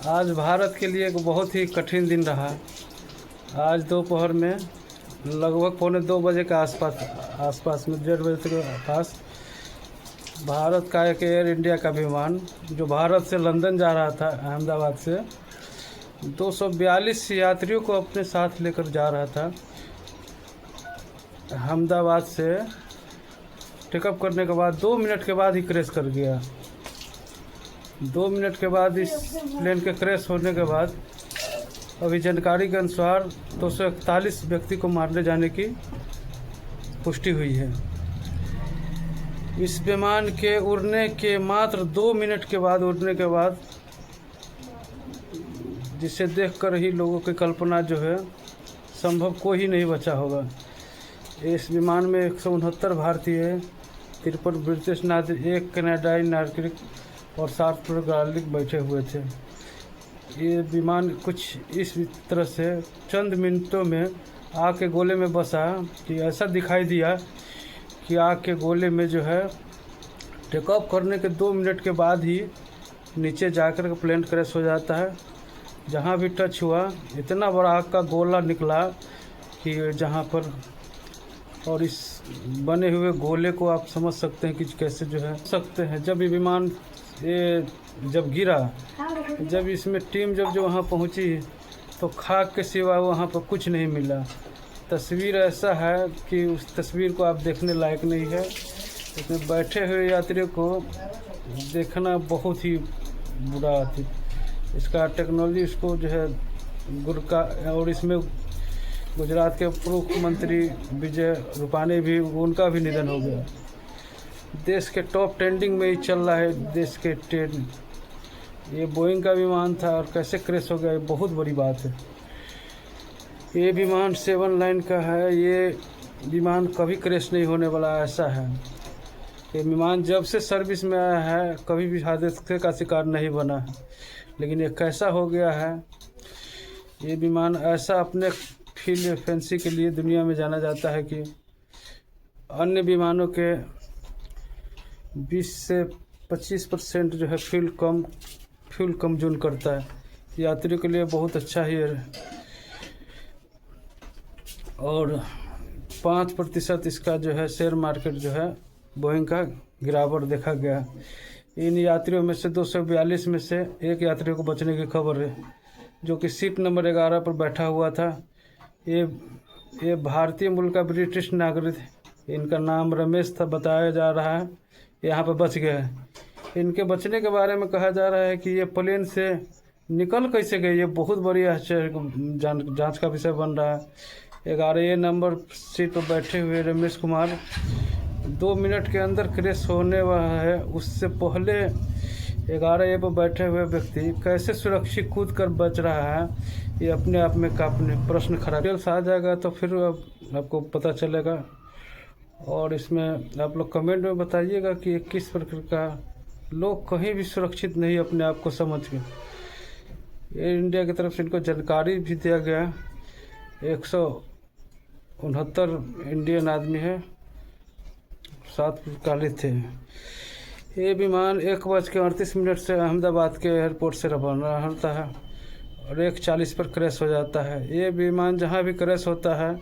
आज भारत के लिए एक बहुत ही कठिन दिन रहा। आज दोपहर में लगभग 1:45 के आसपास में 1:30 बजे के पास भारत का एक एयर इंडिया का विमान जो भारत से लंदन जा रहा था, अहमदाबाद से 242 यात्रियों को अपने साथ लेकर जा रहा था। अहमदाबाद से टेकअप करने के बाद 2 मिनट के बाद ही क्रैश कर गया। 2 मिनट के बाद इस प्लेन के क्रैश होने के बाद अभी जानकारी के अनुसार 241 व्यक्ति को मारने जाने की पुष्टि हुई है। इस विमान के उड़ने के मात्र 2 मिनट के बाद उड़ने के बाद जिसे देखकर ही लोगों की कल्पना जो है संभव कोई नहीं बचा होगा। इस विमान में 169 भारतीय, 53 ब्रिटिश नागरिक, 1 कनाडाई नागरिक और 7 नागरिक बैठे हुए थे। ये विमान कुछ इस तरह से चंद मिनटों में आग के गोले में बसा कि ऐसा दिखाई दिया कि आग के गोले में जो है टेकऑफ करने के 2 मिनट के बाद ही नीचे जाकर के प्लेन क्रैश हो जाता है। जहाँ भी टच हुआ इतना बड़ा आग का गोला निकला कि जहाँ पर, और इस बने हुए गोले को आप समझ सकते हैं कि कैसे जो है सकते हैं। जब ये विमान जब गिरा, जब इसमें टीम जब जो वहाँ पहुँची तो खाक के सिवा वहाँ पर कुछ नहीं मिला। तस्वीर ऐसा है कि उस तस्वीर को आप देखने लायक नहीं है। इसमें बैठे हुए यात्रियों को देखना बहुत ही बुरा थी। इसका टेक्नोलॉजी इसको जो है गुरका, और इसमें गुजरात के उप मुख्यमंत्री विजय रूपाणी भी, उनका भी निधन हो गया। देश के टॉप ट्रेंडिंग में ही चल रहा है देश के ट्रेंड। ये बोइंग का विमान था और कैसे क्रैश हो गया, ये बहुत बड़ी बात है। ये विमान 7 लाइन का है। ये विमान कभी क्रैश नहीं होने वाला, ऐसा है। ये विमान जब से सर्विस में आया है कभी भी हादसे का शिकार नहीं बना है, लेकिन ये कैसा हो गया है। ये विमान ऐसा अपने फील एफिशिएंसी के लिए दुनिया में जाना जाता है कि अन्य विमानों के 20 से 25% जो है फ्यूल कंज्यूम करता है। यात्रियों के लिए बहुत अच्छा ही है। और 5% इसका जो है शेयर मार्केट जो है बोइंग का गिरावट देखा गया। इन यात्रियों में से 242 में से एक यात्री को बचने की खबर है, जो कि सीट नंबर 11 पर बैठा हुआ था। ये भारतीय मूल का ब्रिटिश नागरिक, इनका नाम रमेश था बताया जा रहा है। यहाँ पर बच गए। इनके बचने के बारे में कहा जा रहा है कि ये प्लेन से निकल कैसे गए, ये बहुत बड़ी आश्चर्य जांच का विषय बन रहा है। 11 नंबर सीट पर बैठे हुए रमेश कुमार 2 मिनट के अंदर क्रैश होने वाला है। उससे पहले 11 पर बैठे हुए व्यक्ति कैसे सुरक्षित कूद कर बच रहा है, ये अपने आप में काफी प्रश्न खड़ा। डिटेल्स आ जाएगा तो फिर आपको पता चलेगा। और इसमें आप लोग कमेंट में बताइएगा कि किस प्रकार का लोग कहीं भी सुरक्षित नहीं अपने आप को समझ के। एयर इंडिया की तरफ से इनको जानकारी भी दिया गया। 169 इंडियन आदमी है, 7 पुलिस थे। ये विमान 1:38 से अहमदाबाद के एयरपोर्ट से रवाना होता है और 1:40 पर क्रैश हो जाता है। ये विमान जहाँ भी क्रैश होता है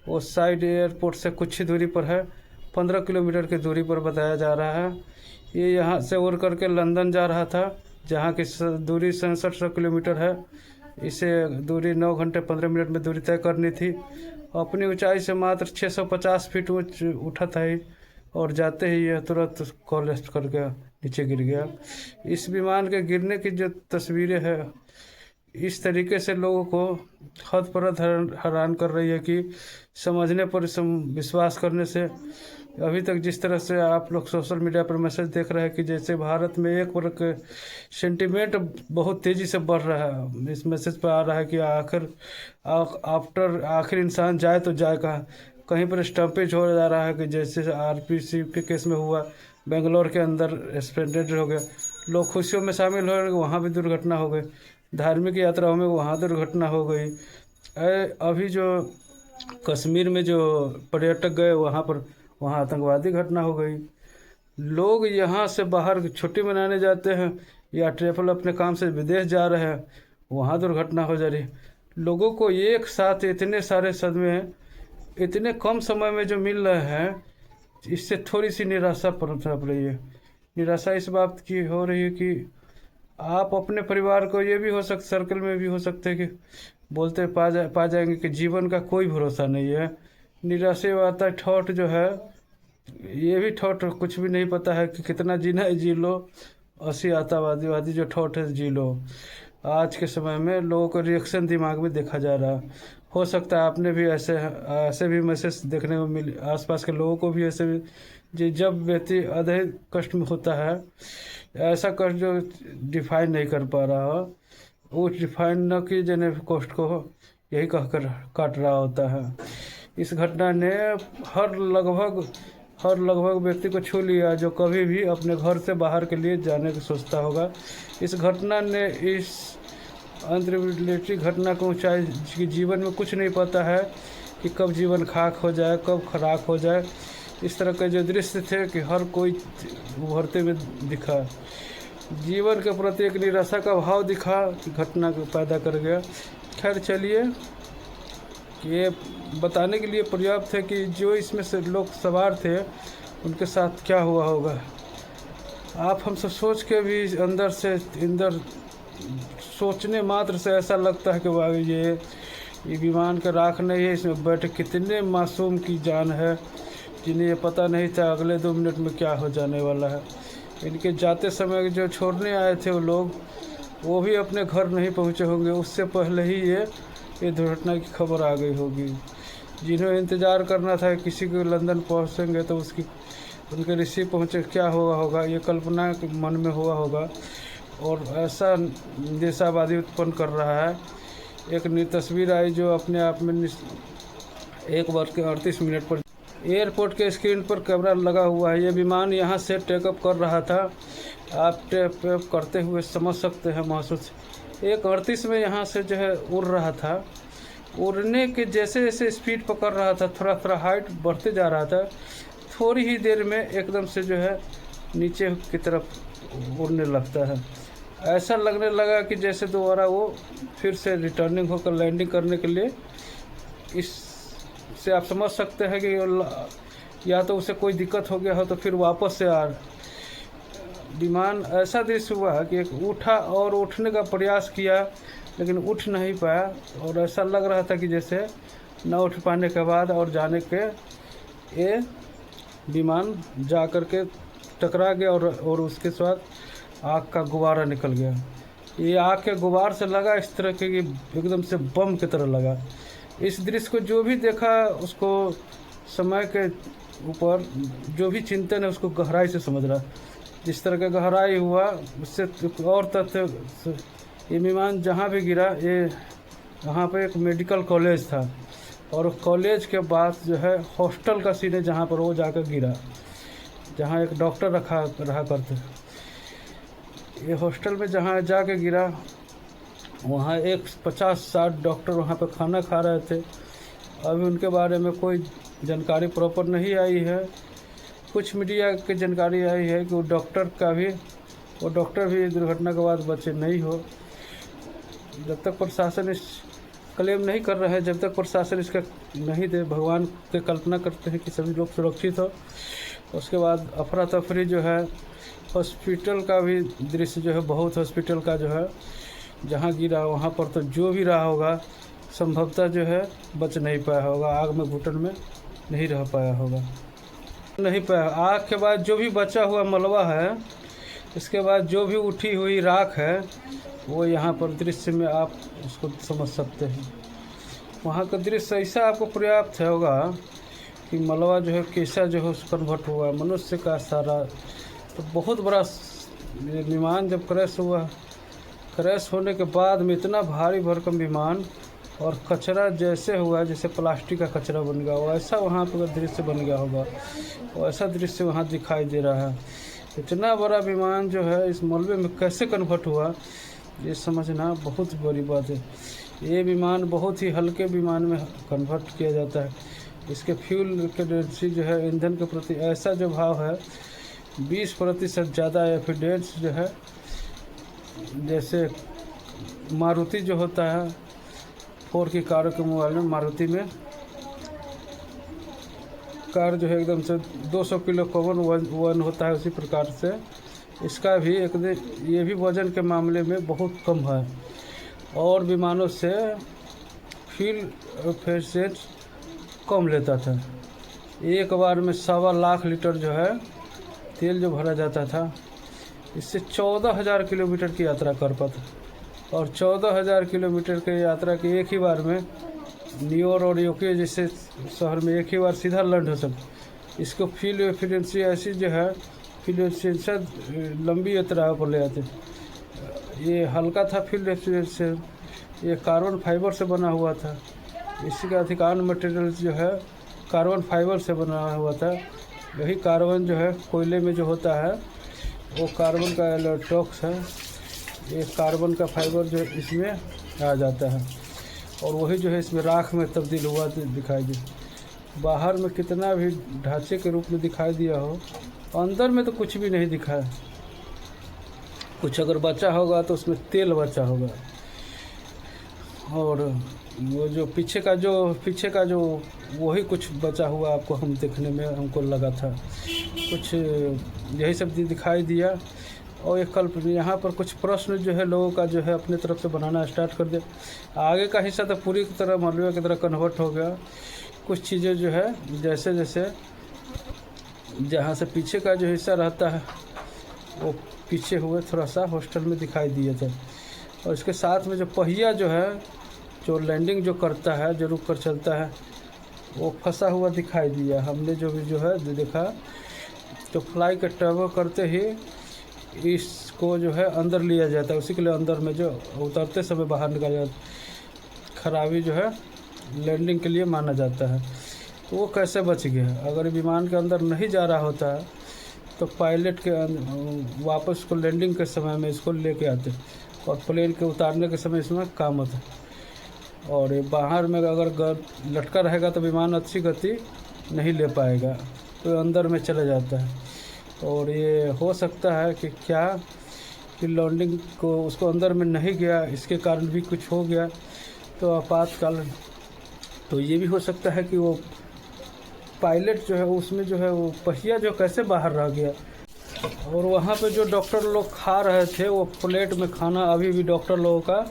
वो साइड एयरपोर्ट से कुछ ही दूरी पर है, 15 किलोमीटर की दूरी पर बताया जा रहा है। ये यहाँ से उड़ करके लंदन जा रहा था, जहाँ की दूरी 67 किलोमीटर है। इसे दूरी 9 घंटे 15 मिनट में दूरी तय करनी थी। अपनी ऊंचाई से मात्र 650 फीट उठा था ही, और जाते ही यह तुरंत कोलैप्स कर गया, नीचे गिर गया। इस विमान के गिरने की जो तस्वीरें हैं इस तरीके से लोगों को हद पर हैरान कर रही है कि समझने पर विश्वास करने से। अभी तक जिस तरह से आप लोग सोशल मीडिया पर मैसेज देख रहे हैं कि जैसे भारत में एक वर्ग सेंटीमेंट बहुत तेज़ी से बढ़ रहा है। इस मैसेज पर आ रहा है कि आखिर इंसान जाए तो जाए कहाँ। कहीं पर स्टॉपेज हो जा रहा है कि जैसे आरपीसी के केस में हुआ, बेंगलोर के अंदर एक्सीडेंट हो गया। लोग खुशियों में शामिल हो रहे, वहाँ भी दुर्घटना हो गई। धार्मिक यात्राओं में वहाँ दुर्घटना हो गई। अभी जो कश्मीर में जो पर्यटक गए वहाँ आतंकवादी घटना हो गई। लोग यहाँ से बाहर छुट्टी मनाने जाते हैं, या ट्रैवल अपने काम से विदेश जा रहे हैं, वहाँ दुर्घटना हो जा रही है। लोगों को एक साथ इतने सारे सदमे इतने कम समय में जो मिल रहे हैं, इससे थोड़ी सी निराशा पनप रही है। निराशा इस बात की हो रही है कि आप अपने परिवार को, ये भी हो सकता सर्कल में भी हो सकते है कि बोलते पा जाएंगे कि जीवन का कोई भरोसा नहीं है। निराशावादी थॉट जो है, ये भी थॉट कुछ भी नहीं पता है कि कितना जीना है जी लो। ऐसी आतावादी जो थॉट है जी लो। आज के समय में लोगों को रिएक्शन दिमाग में देखा जा रहा है। हो सकता है आपने भी ऐसे भी मैसेज देखने को मिले, आसपास के लोगों को भी ऐसे भी, जब व्यक्ति अधिक कष्ट में होता है, ऐसा कष्ट जो डिफाइन नहीं कर पा रहा हो, वो डिफाइन न किए जाने कष्ट को यही कहकर काट रहा होता है। इस घटना ने हर लगभग व्यक्ति को छू लिया जो कभी भी अपने घर से बाहर के लिए जाने की सोचता होगा। इस घटना ने, इस अनप्रेडिक्टेबल घटना को ऊंचाई कि जीवन में कुछ नहीं पता है कि कब जीवन खाक हो जाए, कब खराक हो जाए। इस तरह के जो दृश्य थे कि हर कोई उभरते हुए दिखा, जीवन के प्रति एक निराशा का भाव दिखा कि घटना को पैदा कर गया। खैर चलिए, ये बताने के लिए पर्याप्त है कि जो इसमें से लोग सवार थे उनके साथ क्या हुआ होगा। आप हम सब सोच के भी अंदर सोचने मात्र से ऐसा लगता है कि वाह ये विमान का राख नहीं है, इसमें बैठे कितने मासूम की जान है जिन्हें ये पता नहीं था अगले 2 मिनट में क्या हो जाने वाला है। इनके जाते समय जो छोड़ने आए थे वो लोग, वो भी अपने घर नहीं पहुँचे होंगे, उससे पहले ही ये दुर्घटना की खबर आ गई होगी। जिन्हें इंतज़ार करना था किसी को लंदन पहुँचेंगे तो उनके रिसीव पहुँचे, क्या हुआ होगा ये कल्पना मन में हुआ होगा। और ऐसा निराशावादी उत्पन्न कर रहा है। एक नई तस्वीर आई जो अपने आप में 1:38 पर एयरपोर्ट के स्क्रीन पर कैमरा लगा हुआ है। ये विमान यहाँ से टेकअप कर रहा था। आप टेकअप करते हुए समझ सकते हैं, महसूस 1:38 में यहाँ से जो है उड़ रहा था। उड़ने के जैसे जैसे स्पीड पकड़ रहा था, थोड़ा हाइट बढ़ते जा रहा था। थोड़ी ही देर में एकदम से जो है नीचे की तरफ उड़ने लगता है। ऐसा लगने लगा कि जैसे दोबारा वो फिर से रिटर्निंग होकर लैंडिंग करने के लिए, इससे आप समझ सकते हैं कि या तो उसे कोई दिक्कत हो गया हो तो फिर वापस से विमान ऐसा दृश्य हुआ कि एक उठा और उठने का प्रयास किया लेकिन उठ नहीं पाया। और ऐसा लग रहा था कि जैसे न उठ पाने के बाद और जाने के ये विमान जा कर के टकरा गया और उसके साथ आग का गुब्बारा निकल गया। ये आग के गुब्बार से लगा इस तरह के एकदम से बम की तरह लगा। इस दृश्य को जो भी देखा उसको समय के ऊपर जो भी चिंतन है उसको गहराई से समझ रहा। जिस तरह का गहराई हुआ उससे और तथ्य, ये विमान जहाँ भी गिरा, ये यहाँ पे एक मेडिकल कॉलेज था और कॉलेज के बाद जो है हॉस्टल का सीन है जहाँ पर वो जाकर गिरा, जहाँ एक डॉक्टर रहा करते। ये हॉस्टल में जहाँ जाके गिरा वहाँ एक 50-60 डॉक्टर वहाँ पर खाना खा रहे थे। अभी उनके बारे में कोई जानकारी प्रॉपर नहीं आई है। कुछ मीडिया की जानकारी आई है कि वो डॉक्टर भी दुर्घटना के बाद बचे नहीं हो। जब तक प्रशासन इस क्लेम नहीं कर रहा है, जब तक प्रशासन इसका नहीं दे, भगवान की कल्पना करते हैं कि सभी लोग सुरक्षित हो। उसके बाद अफरा तफरी जो है, हॉस्पिटल का भी दृश्य जो है, बहुत हॉस्पिटल का जो है जहाँ गिरा वहाँ पर तो जो भी रहा होगा संभवतः जो है बच नहीं पाया होगा, आग में घुटन में नहीं रह पाया होगा, नहीं पाया। आग के बाद जो भी बचा हुआ मलबा है, इसके बाद जो भी उठी हुई राख है, वो यहाँ पर दृश्य में आप उसको समझ सकते हैं। वहाँ का दृश्य ऐसा आपको पर्याप्त होगा कि मलबा जो है कैसा जो है कन्वर्ट हुआ मनुष्य का सारा। तो बहुत बड़ा विमान जब क्रैश होने के बाद में इतना भारी भरकम विमान और कचरा जैसे हुआ, जैसे प्लास्टिक का कचरा बन गया, वैसा वहाँ पर दृश्य बन गया होगा, वैसा दृश्य वहाँ दिखाई दे रहा है। इतना बड़ा विमान जो है इस मलबे में कैसे कन्वर्ट हुआ, ये समझना बहुत बड़ी बात है। ये विमान बहुत ही हल्के विमान में कन्वर्ट किया जाता है। इसके फ्यूल के डेंसिटी जो है, ईंधन के प्रति ऐसा जो भाव है 20% ज़्यादा एफिडेंस जो है जैसे मारुति जो होता है 4 की कारों के मुकाबले मारुति में कार जो है एकदम से 200 किलो कॉमन वन होता है, उसी प्रकार से इसका भी ये भी वजन के मामले में बहुत कम है और विमानों से फ्यूल एफिशिएंट कम लेता था। एक बार में 1.25 लाख लीटर जो है तेल जो भरा जाता था, इससे 14,000 किलोमीटर की यात्रा कर पाता और 14,000 किलोमीटर की यात्रा की एक ही बार में न्यूयॉर्क और यूके जैसे शहर में एक ही बार सीधा लैंड हो सकता। इसको फ्यूल एफिशिएंसी ऐसी जो है, फ्यूल एफिशिएंसी लंबी यात्रा पर ले जाते। ये हल्का था फ्यूल एफिशिएंसी, ये कार्बन फाइबर से बना हुआ था। इसी का अधिकांश मटेरियल जो है कार्बन फाइबर से बना हुआ था। यही कार्बन जो है कोयले में जो होता है वो कार्बन का एलोटॉक्स है। ये कार्बन का फाइबर जो इसमें आ जाता है और वही जो है इसमें राख में तब्दील हुआ दिखाई दे। बाहर में कितना भी ढांचे के रूप में दिखाई दिया हो, अंदर में तो कुछ भी नहीं दिखा है। कुछ अगर बचा होगा तो उसमें तेल बचा होगा और वो जो पीछे का जो वही कुछ बचा हुआ आपको हम देखने में हमको लगा था। कुछ यही सब दिखाई दिया और एक कल्प यहाँ पर कुछ प्रश्न जो है लोगों का जो है अपने तरफ से बनाना स्टार्ट कर दिया। आगे का हिस्सा तो पूरी तरह मलबे की तरह कन्वर्ट हो गया। कुछ चीज़ें जो है जैसे जैसे जहाँ से पीछे का जो हिस्सा रहता है वो पीछे हुए थोड़ा सा हॉस्टल में दिखाई दिए थे और इसके साथ में जो पहिया जो है जो लैंडिंग जो करता है, जो रुक कर चलता है, वो फंसा हुआ दिखाई दिया। हमने जो है देखा तो फ्लाई के टर्बो करते ही इसको जो है अंदर लिया जाता है। उसी के लिए अंदर में जो उतरते समय बाहर निकाल जाता, खराबी जो है लैंडिंग के लिए माना जाता है। तो वो कैसे बच गया? अगर विमान के अंदर नहीं जा रहा होता तो पायलट के वापस को लैंडिंग के समय में इसको लेके आते और प्लेन के उतारने के समय इसमें काम होता। और ये बाहर में अगर लटका रहेगा तो विमान अच्छी गति नहीं ले पाएगा, तो अंदर में चला जाता है। और ये हो सकता है कि क्या कि लैंडिंग को उसको अंदर में नहीं गया, इसके कारण भी कुछ हो गया तो आपातकाल। तो ये भी हो सकता है कि वो पायलट जो है उसमें जो है वो पहिया जो कैसे बाहर रह गया। और वहाँ पे जो डॉक्टर लोग खा रहे थे वो प्लेट में खाना अभी भी डॉक्टर लोगों का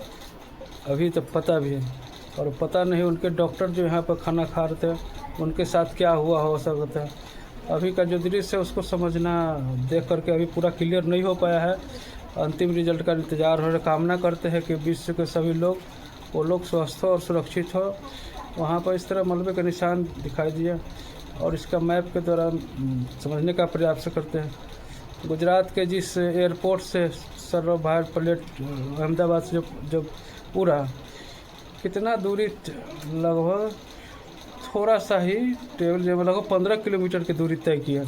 अभी तक पता भी है और पता नहीं उनके डॉक्टर जो यहाँ पर खाना खा रहे थे उनके साथ क्या हुआ हो सकता है। अभी का जो दृश्य है उसको समझना देख करके अभी पूरा क्लियर नहीं हो पाया है। अंतिम रिजल्ट का इंतज़ार हो रहा। कामना करते हैं कि विश्व के सभी लोग वो लोग स्वस्थ हो और सुरक्षित हो। वहाँ पर इस तरह मलबे का निशान दिखाई दिया और इसका मैप के दौरान समझने का प्रयास करते हैं। गुजरात के जिस एयरपोर्ट से सर्वभार प्लेट अहमदाबाद से जब पूरा कितना दूरी, लगभग थोड़ा सा ही टेबल जो लगभग 15 किलोमीटर की दूरी तय किया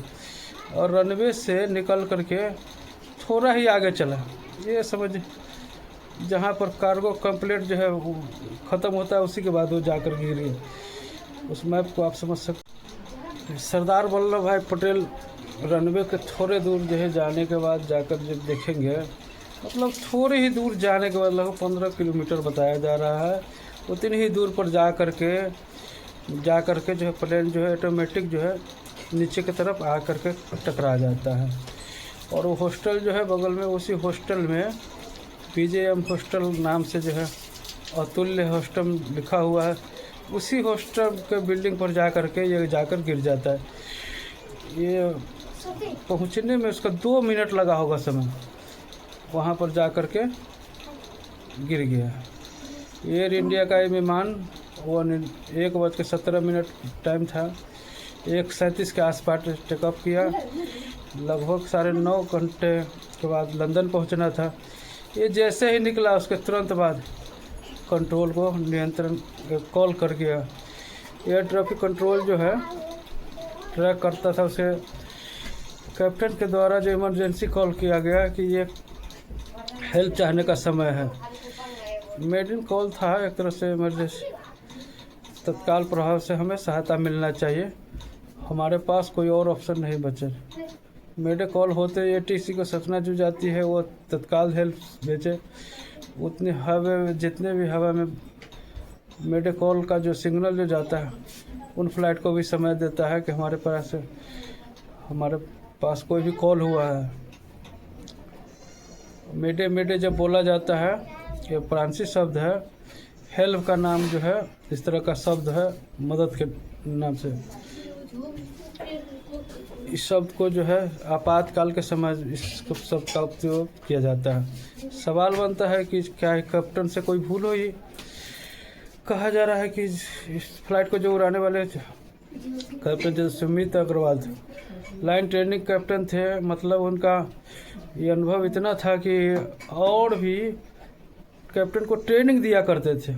और रनवे से निकल करके थोड़ा ही आगे चला। ये समझ जहाँ पर कार्गो कंप्लीट जो है ख़त्म होता है उसी के बाद वो जाकर गिरी। उस मैप को आप समझ सकते। सरदार वल्लभ भाई पटेल रनवे के थोड़े दूर जो है जाने के बाद जाकर जब देखेंगे, मतलब थोड़े ही दूर जाने के बाद लगभग 15 किलोमीटर बताया जा रहा है, उतनी ही दूर पर जा करके जो है प्लेन जो है ऑटोमेटिक जो है नीचे की तरफ आ करके टकरा जाता है। और वो हॉस्टल जो है बगल में, उसी हॉस्टल में PJM हॉस्टल नाम से जो है अतुल्य हॉस्टल लिखा हुआ है, उसी हॉस्टल के बिल्डिंग पर जा करके ये जाकर गिर जाता है। ये पहुंचने में उसका 2 मिनट लगा होगा समय, वहाँ पर जा कर के गिर गया। एयर इंडिया का ये विमान 1:17 टाइम था, 1:37 के आसपास टेकअप किया। लगभग 9.5 घंटे के बाद लंदन पहुंचना था। ये जैसे ही निकला उसके तुरंत बाद कंट्रोल को नियंत्रण कॉल कर गया। एयर ट्रैफिक कंट्रोल जो है ट्रैक करता था उसे, कैप्टन के द्वारा जो इमरजेंसी कॉल किया गया कि ये हेल्प चाहने का समय है। मेडिन कॉल था एक तरह से इमरजेंसी, तत्काल प्रभाव से हमें सहायता मिलना चाहिए, हमारे पास कोई और ऑप्शन नहीं बचे। मेडे कॉल होते ATC को सूचना जो जाती है वो तत्काल हेल्प भेजे। उतनी हवा जितने भी हवा में मेडे कॉल का जो सिग्नल जो जाता है उन फ्लाइट को भी समय देता है कि हमारे पास कोई भी कॉल हुआ है। मेडे मेडे जब बोला जाता है ये फ्रांसीसी शब्द है। हेल्प का नाम जो है इस तरह का शब्द है मदद के नाम से। इस शब्द को जो है आपातकाल के समय इस शब्द का उपयोग किया जाता है। सवाल बनता है कि क्या कैप्टन से कोई भूल हुई। कहा जा रहा है कि इस फ्लाइट को जो उड़ाने वाले कैप्टन जो सुमित अग्रवाल थे, लाइन ट्रेनिंग कैप्टन थे। मतलब उनका ये अनुभव इतना था कि और भी कैप्टन को ट्रेनिंग दिया करते थे।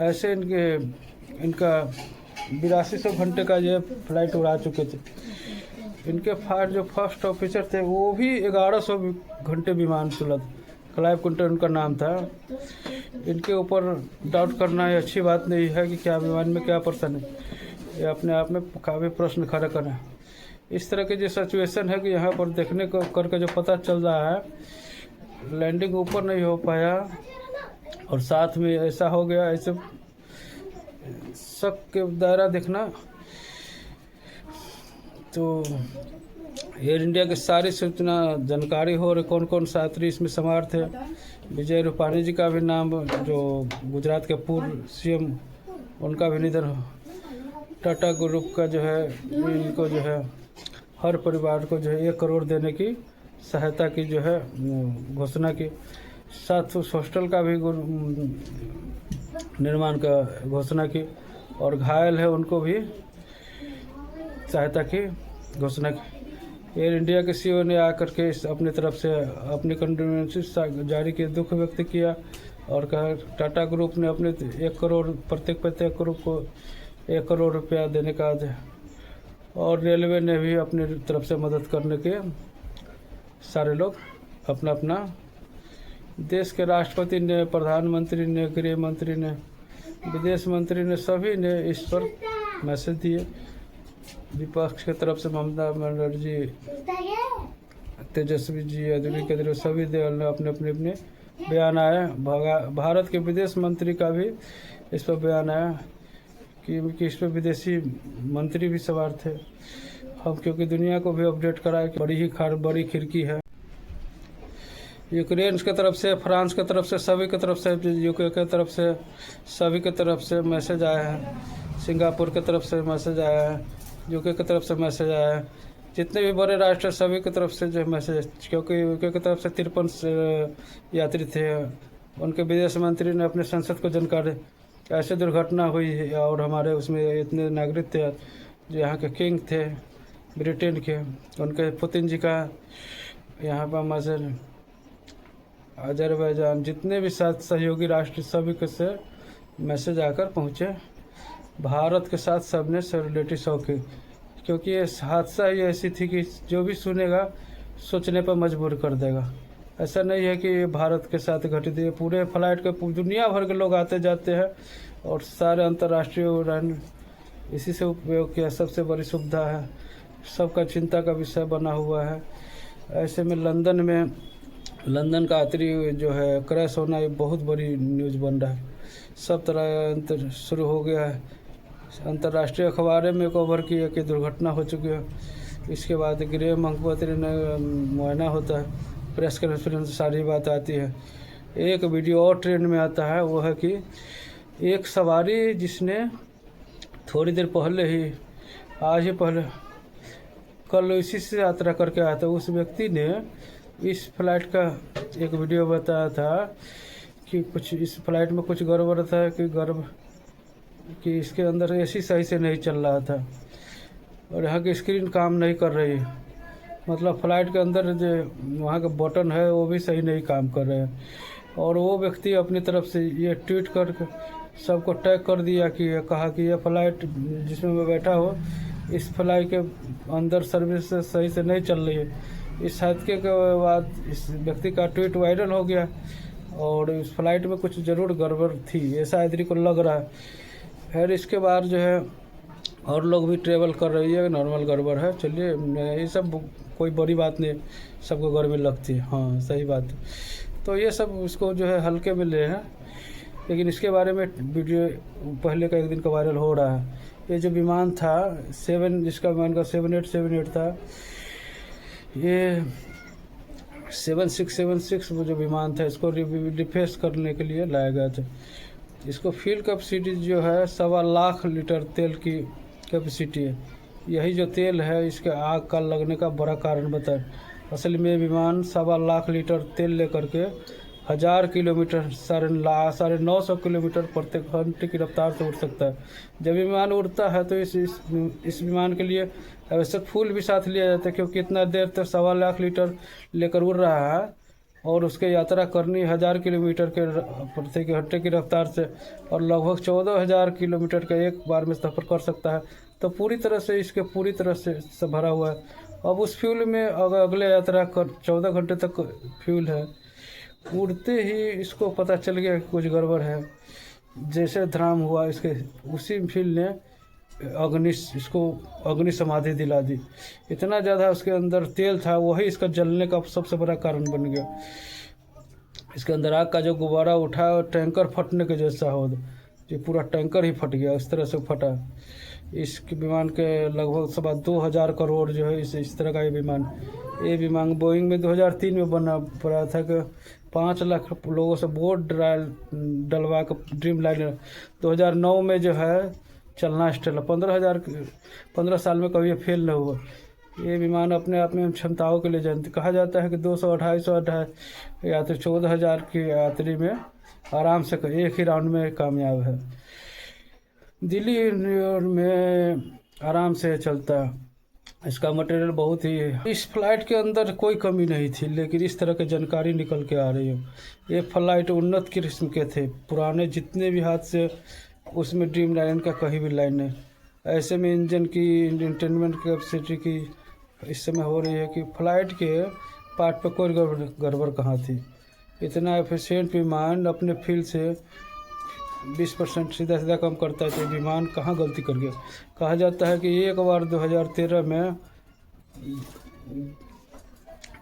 ऐसे इनका 8200 घंटे का ये फ्लाइट उड़ा चुके थे। इनके जो फर्स्ट ऑफिसर थे वो भी 1100 घंटे विमान चला था। क्लाइव कुंटर उनका नाम था। इनके ऊपर डाउट करना ये अच्छी बात नहीं है कि क्या विमान में क्या पर्सन है। ये अपने आप में काफ़ी प्रश्न खड़ा कर रहे हैं। इस तरह की जो सिचुएशन है कि यहाँ पर देखने को करके जो पता चल रहा है लैंडिंग ऊपर नहीं हो पाया और साथ में ऐसा हो गया। ऐसे शक के दायरा देखना तो एयर इंडिया की सारी सूचना जानकारी हो रही कौन कौन यात्री इसमें सवार थे। विजय रूपाणी जी का भी नाम, जो गुजरात के पूर्व CM, उनका भी निधन हो। टाटा ग्रुप का जो है इनको जो है हर परिवार को जो है 1 करोड़ देने की सहायता की जो है घोषणा की। साथ उस हॉस्टल का भी निर्माण का घोषणा की और घायल है उनको भी सहायता की घोषणा की। एयर इंडिया के CEO ने आकर के अपनी तरफ से अपनी कंडोलेंसेस जारी किए, दुख व्यक्त किया और कहा टाटा ग्रुप ने अपने 1 करोड़ प्रत्येक ग्रुप को 1 करोड़ रुपया देने का और रेलवे ने भी अपनी तरफ से मदद करने के सारे लोग अपना अपना देश के राष्ट्रपति ने, प्रधानमंत्री ने, गृह मंत्री ने, विदेश मंत्री ने, सभी ने इस पर मैसेज दिए। विपक्ष की तरफ से ममता बनर्जी, तेजस्वी जी, अदुरी के सभी दल ने अपने बयान आए। भारत के विदेश मंत्री का भी इस पर बयान आया कि इस पर विदेशी मंत्री भी सवार थे। हम क्योंकि दुनिया को भी अपडेट कराए कि बड़ी खिड़की है। यूक्रेन की तरफ से, फ्रांस की तरफ से, सभी की तरफ से, यूके की तरफ से, सभी की तरफ से मैसेज आया है। सिंगापुर की तरफ से मैसेज आया है, यूके की तरफ से मैसेज आया है। जितने भी बड़े राष्ट्र सभी की तरफ से जो मैसेज, क्योंकि यूके की तरफ से 53 यात्री थे। उनके विदेश मंत्री ने अपने संसद को जानकारी ऐसे दुर्घटना हुई है और हमारे उसमें इतने नागरिक थे जो यहाँ के किंग थे ब्रिटेन के, उनके पुतिन जी का यहाँ पर मजर अजरबैजान, जितने भी साथ सहयोगी राष्ट्र सभी के से मैसेज आकर पहुँचे। भारत के साथ सबने सॉलिडेरिटी शो की, क्योंकि ये हादसा ही ऐसी थी कि जो भी सुनेगा सोचने पर मजबूर कर देगा। ऐसा नहीं है कि ये भारत के साथ घटित है। पूरे फ्लाइट के दुनिया भर के लोग आते जाते हैं और सारे अंतर्राष्ट्रीय उड़ान इसी से उपयोग किया। सबसे बड़ी सुविधा है, सबका चिंता का विषय बना हुआ है। ऐसे में लंदन का यात्री जो है क्रैश होना ये बहुत बड़ी न्यूज़ बन रहा है। सब तरह शुरू हो गया है। अंतर्राष्ट्रीय अखबारें में कवर किया कि दुर्घटना हो चुकी है। इसके बाद गृह मंत्री ने मुआयना होता है, प्रेस कॉन्फ्रेंस, सारी बात आती है। एक वीडियो और ट्रेंड में आता है, वो है कि एक सवारी जिसने थोड़ी देर पहले ही, आज ही पहले, कल इसी से यात्रा करके आया था, उस व्यक्ति ने इस फ्लाइट का एक वीडियो बताया था कि कुछ इस फ्लाइट में कुछ गड़बड़ था कि इसके अंदर AC सही से नहीं चल रहा था और यहाँ की स्क्रीन काम नहीं कर रही है। मतलब फ्लाइट के अंदर जो वहाँ का बटन है वो भी सही नहीं काम कर रहे हैं। और वो व्यक्ति अपनी तरफ से ये ट्वीट कर सबको टैग कर दिया कि कहा कि यह फ्लाइट जिसमें मैं बैठा हो, इस फ्लाइट के अंदर सर्विस सही से नहीं चल रही है। इस हादसे के बाद इस व्यक्ति का ट्वीट वायरल हो गया और इस फ्लाइट में कुछ ज़रूर गड़बड़ थी, ऐसा आदमी को लग रहा है। फिर इसके बाद जो है और लोग भी ट्रेवल कर रही है, नॉर्मल गड़बड़ है। चलिए ये सब कोई बड़ी बात नहीं, सबको गर्मी लगती है। हाँ सही बात है। तो ये सब इसको जो है हल्के में ले हैं, लेकिन इसके बारे में वीडियो पहले का एक दिन का वायरल हो रहा है। ये जो विमान था जिसका विमान का 7878 था, ये 7676 वो जो विमान था, इसको रिप्लेस करने के लिए लाया गया था। इसको फ्यूल कैपेसिटी जो है 1.25 लीटर तेल की कैपेसिटी है। यही जो तेल है इसके आग का लगने का बड़ा कारण बताए। असल में विमान 1.25 लीटर तेल लेकर के 1000 किलोमीटर 950 किलोमीटर प्रति घंटे की रफ्तार से उड़ सकता है। जब विमान उड़ता है तो इस विमान के लिए आवश्यक फ्यूल भी साथ लिया जाता है, क्योंकि इतना देर तक 1.25 लीटर लेकर उड़ रहा है और उसके यात्रा करनी 1000 किलोमीटर के प्रति घंटे की रफ्तार से, और लगभग 14000 किलोमीटर का एक बार में सफ़र कर सकता है। तो पूरी तरह से इसके पूरी तरह से भरा हुआ है। अब उस फ्यूल में अगर अगले यात्रा कर 14 घंटे तक फ्यूल है। उड़ते ही इसको पता चल गया कि कुछ गड़बड़ है। जैसे धराम हुआ, इसके उसी फ्यूल ने इसको अग्नि समाधि दिला दी। इतना ज़्यादा उसके अंदर तेल था, वही इसका जलने का सबसे बड़ा कारण बन गया। इसके अंदर आग का जो गुब्बारा उठा और टैंकर फटने के जैसा हो, जो पूरा टैंकर ही फट गया, इस तरह से फटा। इस विमान के लगभग 2,500 करोड़ जो है इस तरह का ये विमान बोइंग में 2003 में बना पड़ा था कि 5 लाख लोगों से वोट डलवा कर ड्रीम लाइनर 2009 में जो है चलना स्टार्ट। 15 साल में कभी फेल न हुआ। ये विमान अपने आप में क्षमताओं के लिए जानते। कहा जाता है कि 200-250 यात्री 14,000 की यात्री में आराम से एक ही राउंड में कामयाब है। दिल्ली में आराम से चलता। इसका मटेरियल बहुत ही, इस फ्लाइट के अंदर कोई कमी नहीं थी, लेकिन इस तरह की जानकारी निकल के आ रही है। ये फ्लाइट उन्नत किस्म के थे, पुराने जितने भी हादसे उसमें ड्रीम लाइनर का कहीं भी लाइन नहीं। ऐसे में इंजन की इंटेनमेंट कैपेसिटी की इस समय हो रही है कि फ्लाइट के पार्ट पर कोई गड़बड़ कहाँ थी। इतना एफिशिएंट विमान अपने फील्ड से 20% सीधा कम करता है, तो विमान कहाँ गलती कर गया। कहा जाता है कि एक बार 2013 में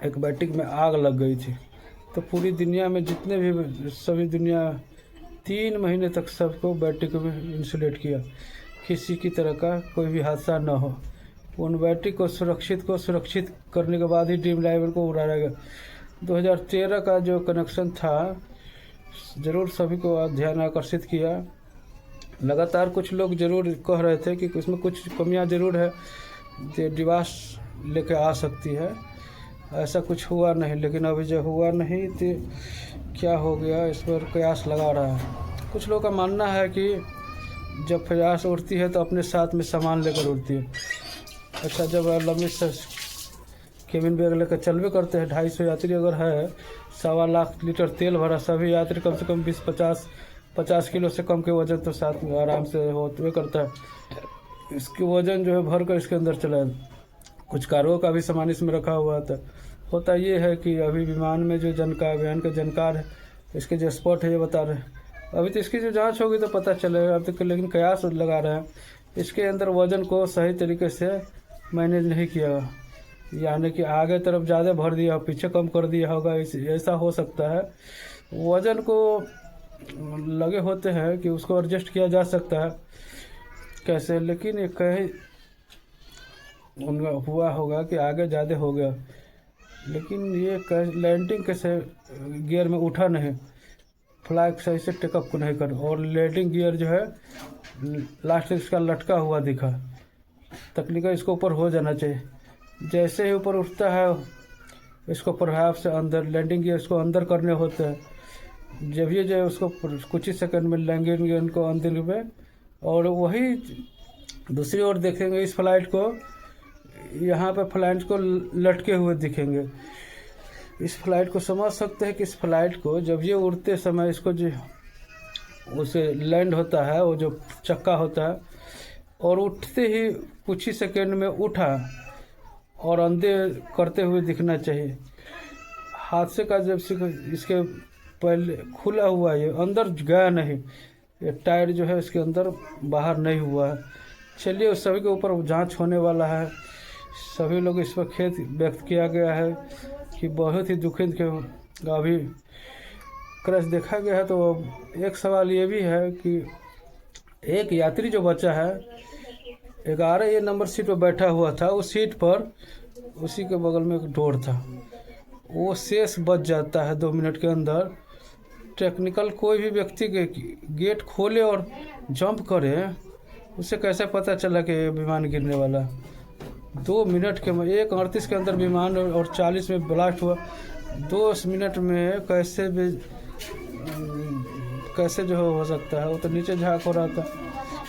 एक बैटरी में आग लग गई थी, तो पूरी दुनिया में जितने भी सभी दुनिया 3 महीने तक सबको बैटरी को इंसुलेट किया, किसी की तरह का कोई भी हादसा न हो। उन बैटरी को सुरक्षित करने के बाद ही ड्रीम लाइनर को उड़ाया गया। 2013 का जो कनेक्शन था ज़रूर सभी को ध्यान आकर्षित किया। लगातार कुछ लोग ज़रूर कह रहे थे कि उसमें कुछ कमियां ज़रूर है, जो डिवाइस लेके आ सकती है। ऐसा कुछ हुआ नहीं, लेकिन अभी जो हुआ नहीं तो क्या हो गया, इस पर कयास लगा रहा है। कुछ लोगों का मानना है कि जब प्रयास उड़ती है तो अपने साथ में सामान लेकर उड़ती है। अच्छा, जब लंबी केबिन बैग लेकर चलवे करते हैं, 250 यात्री अगर है, 1.25 लीटर तेल भरा, सभी यात्री कम से कम 20-50 किलो से कम के वजन तो साथ में आराम से होते करता है। इसके वजन जो है भर कर इसके अंदर चला है। कुछ कार्गो का भी सामान इसमें रखा हुआ था। होता ये है कि अभी विमान में जो विमान के जानकार है, इसके जो स्पॉट है ये बता रहे हैं। अभी तो इसकी जो जांच होगी तो पता चलेगा। अब तक लेकिन कयास लगा रहे हैं, इसके अंदर वजन को सही तरीके से मैनेज नहीं किया, यानी कि आगे तरफ ज़्यादा भर दिया, पीछे कम कर दिया होगा, ऐसा हो सकता है। वजन को लगे होते हैं कि उसको एडजस्ट किया जा सकता है कैसे, लेकिन ये कहीं उनका हुआ होगा कि आगे ज़्यादा हो गया, लेकिन ये लैंडिंग कैसे गियर में उठा नहीं, फ्लाइट सही से टेकअप को नहीं कर, और लैंडिंग गियर जो है लास्ट इसका लटका हुआ दिखा। तकनीक इसको ऊपर हो जाना चाहिए। जैसे ही ऊपर उठता है इसको प्रभाव से अंदर लैंडिंग गियर इसको अंदर करने होते हैं। जब ये जो है उसको कुछ ही सेकंड में लैंडिंग गियर को अंदर में, और वही दूसरी ओर देखेंगे इस फ्लाइट को, यहाँ पे फ्लाइट को लटके हुए दिखेंगे। इस फ्लाइट को समझ सकते हैं कि इस फ्लाइट को जब ये उड़ते समय इसको जो उसे लैंड होता है, वो जो चक्का होता है, और उठते ही कुछ ही सेकंड में उठा और अंदर करते हुए दिखना चाहिए। हादसे का जब इसके पहले खुला हुआ है, ये अंदर गया नहीं, ये टायर जो है इसके अंदर बाहर नहीं हुआ है। चलिए उस सभी के ऊपर जांच होने वाला है। सभी लोग इस पर खेद व्यक्त किया गया है कि बहुत ही दुखद के अभी क्रैश देखा गया है। तो एक सवाल ये भी है कि एक यात्री जो बचा है 11 नंबर सीट पर बैठा हुआ था, उस सीट पर उसी के बगल में एक डोर था, वो शेष बच जाता है 2 मिनट के अंदर। टेक्निकल कोई भी व्यक्ति के गेट खोले और जंप करे, उसे कैसे पता चला कि विमान गिरने वाला। 2 मिनट के 1:38 के अंदर विमान और 40 में ब्लास्ट हुआ। 2 मिनट में कैसे जो हो सकता है। वो तो नीचे झाँक हो रहा था,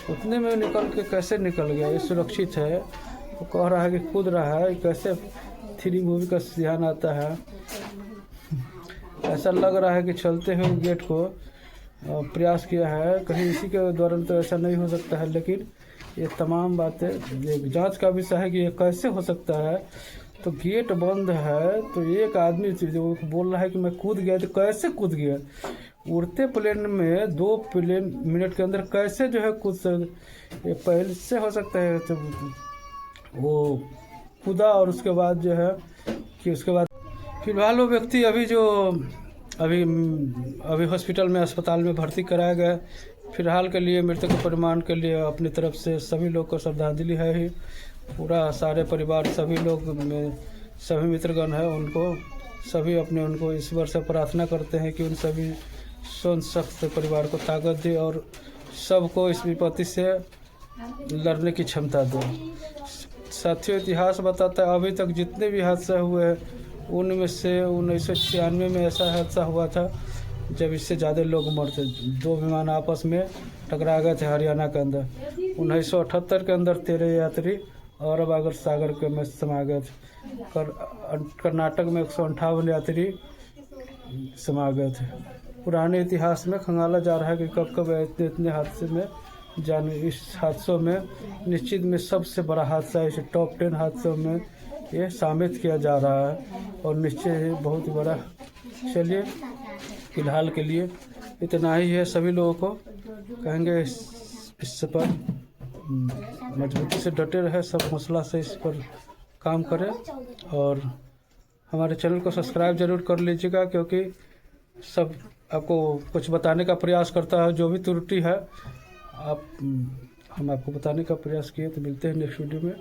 उतने में निकल के कैसे निकल गया। ये सुरक्षित है। वो कह रहा है कि कूद रहा है, कैसे 3 मूवी का ध्यान आता है। ऐसा लग रहा है कि चलते हुए गेट को प्रयास किया है, कहीं इसी के दौरान तो ऐसा नहीं हो सकता है। लेकिन ये तमाम बातें एक जांच का विषय है कि ये कैसे हो सकता है। तो गेट बंद है, तो एक आदमी जो बोल रहा है कि मैं कूद गया, तो कैसे कूद गया। उड़ते प्लेन में 2 मिनट के अंदर कैसे जो है कूद सकते। ये पहले से हो सकता है तो वो कूदा और उसके बाद जो है कि उसके बाद फिलहाल वो व्यक्ति अभी हॉस्पिटल में अस्पताल में भर्ती कराया गया। फिलहाल के लिए मृतक के परिवार के लिए अपनी तरफ से सभी लोग को श्रद्धांजलि है ही। पूरा सारे परिवार सभी लोग में सभी मित्रगण है, उनको सभी उनको ईश्वर से प्रार्थना करते हैं कि उन सभी सख्त परिवार को ताकत दे और सबको इस विपत्ति से लड़ने की क्षमता दे। साथियों, इतिहास बताता है अभी तक जितने भी हादसा हुए हैं उनमें से 1996 में ऐसा हादसा हुआ था जब इससे ज़्यादा लोग मरते। 2 विमान आपस में टकरा गए थे हरियाणा के अंदर। 1978 के अंदर 13 यात्री अरब सागर के में समा गए थे। कर्नाटक में 158 यात्री समा गए थे। पुराने इतिहास में खंगाला जा रहा है कि कब कब इतने हादसे में जाने। इस हादसों में निश्चित में सबसे बड़ा हादसा इस टॉप 10 हादसों में ये शामिल किया जा रहा है और निश्चय ही बहुत बड़ा। चलिए फिलहाल के लिए इतना ही है। सभी लोगों को कहेंगे इस पर मजबूती से डटे रहे, सब हौसला से इस पर काम करें और हमारे चैनल को सब्सक्राइब जरूर कर लीजिएगा, क्योंकि सब आपको कुछ बताने का प्रयास करता है। जो भी त्रुटि है हम आपको बताने का प्रयास किए। तो मिलते हैं नेक्स्ट वीडियो में।